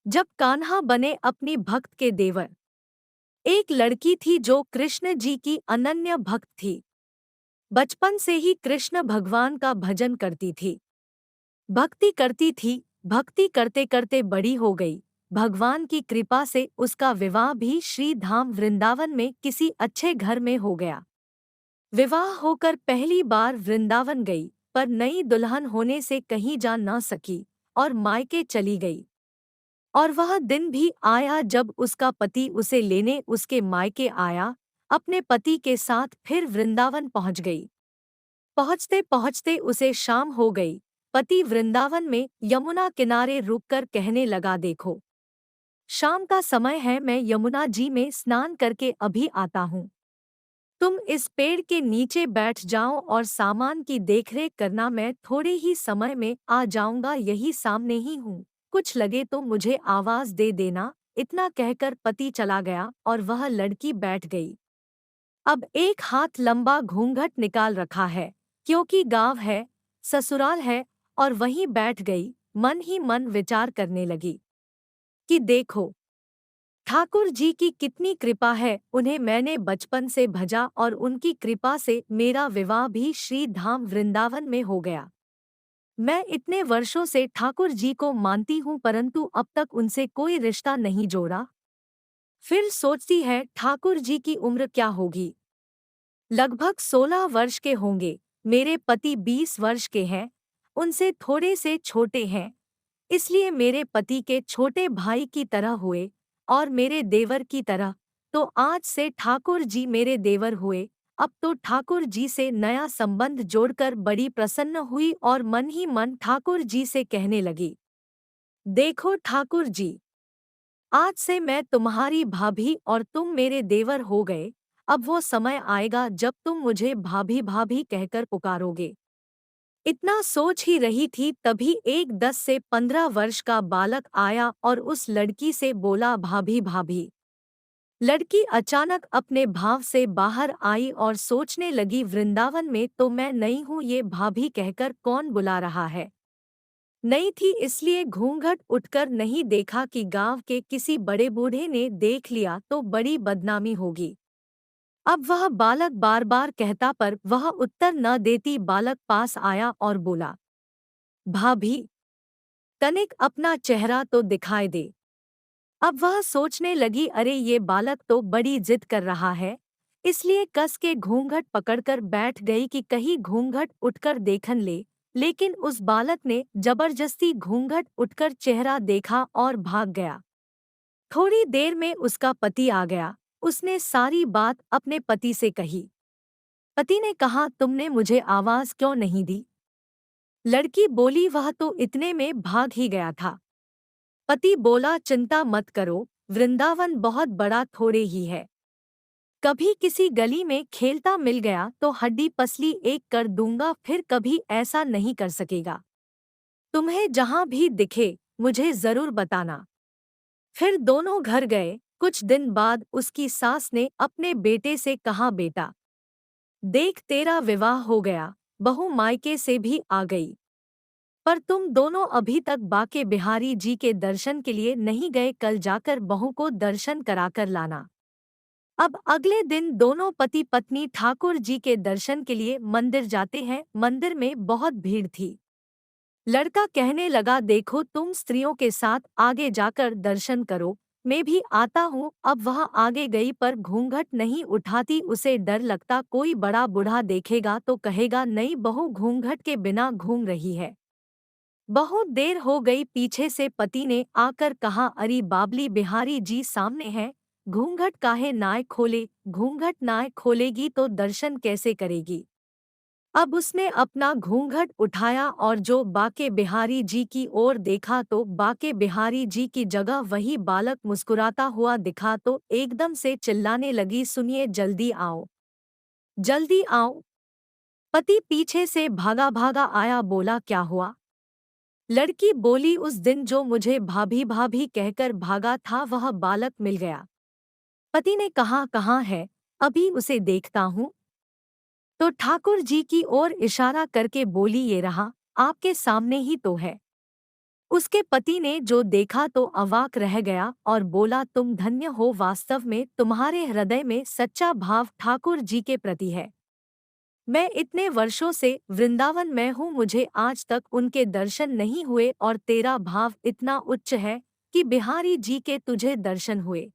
जब कान्हा बने अपनी भक्त के देवर। एक लड़की थी जो कृष्ण जी की अनन्य भक्त थी। बचपन से ही कृष्ण भगवान का भजन करती थी, भक्ति करती थी। भक्ति करते करते बड़ी हो गई। भगवान की कृपा से उसका विवाह भी श्री धाम वृंदावन में किसी अच्छे घर में हो गया। विवाह होकर पहली बार वृंदावन गई, पर नई दुल्हन होने से कहीं जा न सकी और मायके चली गई। और वह दिन भी आया जब उसका पति उसे लेने उसके मायके आया। अपने पति के साथ फिर वृंदावन पहुंच गई। पहुंचते पहुंचते उसे शाम हो गई। पति वृंदावन में यमुना किनारे रुककर कहने लगा, देखो, शाम का समय है, मैं यमुना जी में स्नान करके अभी आता हूँ। तुम इस पेड़ के नीचे बैठ जाओ और सामान की देखरेख करना, मैं थोड़े ही समय में आ जाऊंगा, यही सामने ही हूँ, कुछ लगे तो मुझे आवाज दे देना। इतना कहकर पति चला गया और वह लड़की बैठ गई। अब एक हाथ लंबा घूंघट निकाल रखा है, क्योंकि गांव है, ससुराल है, और वहीं बैठ गई। मन ही मन विचार करने लगी कि देखो, ठाकुर जी की कितनी कृपा है, उन्हें मैंने बचपन से भजा और उनकी कृपा से मेरा विवाह भी श्री धाम वृंदावन में हो गया। मैं इतने वर्षों से ठाकुर जी को मानती हूँ, परंतु अब तक उनसे कोई रिश्ता नहीं जोड़ा। फिर सोचती है, ठाकुर जी की उम्र क्या होगी, लगभग 16 वर्ष के होंगे। मेरे पति 20 वर्ष के हैं, उनसे थोड़े से छोटे हैं, इसलिए मेरे पति के छोटे भाई की तरह हुए और मेरे देवर की तरह। तो आज से ठाकुर जी मेरे देवर हुए। अब तो ठाकुर जी से नया संबंध जोड़कर बड़ी प्रसन्न हुई और मन ही मन ठाकुर जी से कहने लगी, देखो ठाकुर जी, आज से मैं तुम्हारी भाभी और तुम मेरे देवर हो गए। अब वो समय आएगा जब तुम मुझे भाभी भाभी कहकर पुकारोगे। इतना सोच ही रही थी, तभी एक 10 से 15 वर्ष का बालक आया और उस लड़की से बोला, भाभी भाभी। लड़की अचानक अपने भाव से बाहर आई और सोचने लगी, वृंदावन में तो मैं नहीं हूँ, ये भाभी कहकर कौन बुला रहा है। नहीं थी इसलिए घूंघट उठकर नहीं देखा कि गांव के किसी बड़े बूढ़े ने देख लिया तो बड़ी बदनामी होगी। अब वह बालक बार बार कहता पर वह उत्तर न देती। बालक पास आया और बोला, भाभी, तनिक अपना चेहरा तो दिखाई दे। अब वह सोचने लगी, अरे ये बालक तो बड़ी जिद कर रहा है, इसलिए कस के घूंघट पकड़कर बैठ गई कि कहीं घूंघट उठकर देखन ले। लेकिन उस बालक ने जबरदस्ती घूंघट उठकर चेहरा देखा और भाग गया। थोड़ी देर में उसका पति आ गया। उसने सारी बात अपने पति से कही। पति ने कहा, तुमने मुझे आवाज क्यों नहीं दी। लड़की बोली, वह तो इतने में भाग ही गया था। पति बोला, चिंता मत करो, वृंदावन बहुत बड़ा थोड़े ही है। कभी किसी गली में खेलता मिल गया तो हड्डी पसली एक कर दूंगा, फिर कभी ऐसा नहीं कर सकेगा। तुम्हें जहां भी दिखे मुझे जरूर बताना। फिर दोनों घर गए। कुछ दिन बाद उसकी सास ने अपने बेटे से कहा, बेटा, देख तेरा विवाह हो गया, बहू मायके से भी आ गई, पर तुम दोनों अभी तक बाके बिहारी जी के दर्शन के लिए नहीं गए, कल जाकर बहू को दर्शन कराकर लाना। अब अगले दिन दोनों पति पत्नी ठाकुर जी के दर्शन के लिए मंदिर जाते हैं। मंदिर में बहुत भीड़ थी। लड़का कहने लगा, देखो तुम स्त्रियों के साथ आगे जाकर दर्शन करो, मैं भी आता हूँ। अब वह आगे गई पर घूंघट नहीं उठाती। उसे डर लगता कोई बड़ा बूढ़ा देखेगा तो कहेगा, नई बहू घूंघट के बिना घूम रही है। बहुत देर हो गई। पीछे से पति ने आकर कहा, अरे बाबली बिहारी जी सामने हैं, घूंघट काहे नाय खोले। घूंघट नाय खोलेगी तो दर्शन कैसे करेगी। अब उसने अपना घूंघट उठाया और जो बाके बिहारी जी की ओर देखा तो बाके बिहारी जी की जगह वही बालक मुस्कुराता हुआ दिखा तो एकदम से चिल्लाने लगी, सुनिए, जल्दी आओ, जल्दी आओ। पति पीछे से भागा भागा आया, बोला, क्या हुआ। लड़की बोली, उस दिन जो मुझे भाभी भाभी कहकर भागा था वह बालक मिल गया। पति ने कहा, कहाँ है, अभी उसे देखता हूँ। तो ठाकुर जी की ओर इशारा करके बोली, ये रहा, आपके सामने ही तो है। उसके पति ने जो देखा तो अवाक रह गया और बोला, तुम धन्य हो, वास्तव में तुम्हारे हृदय में सच्चा भाव ठाकुर जी के प्रति है। मैं इतने वर्षों से वृंदावन में हूँ, मुझे आज तक उनके दर्शन नहीं हुए और तेरा भाव इतना उच्च है कि बिहारी जी के तुझे दर्शन हुए।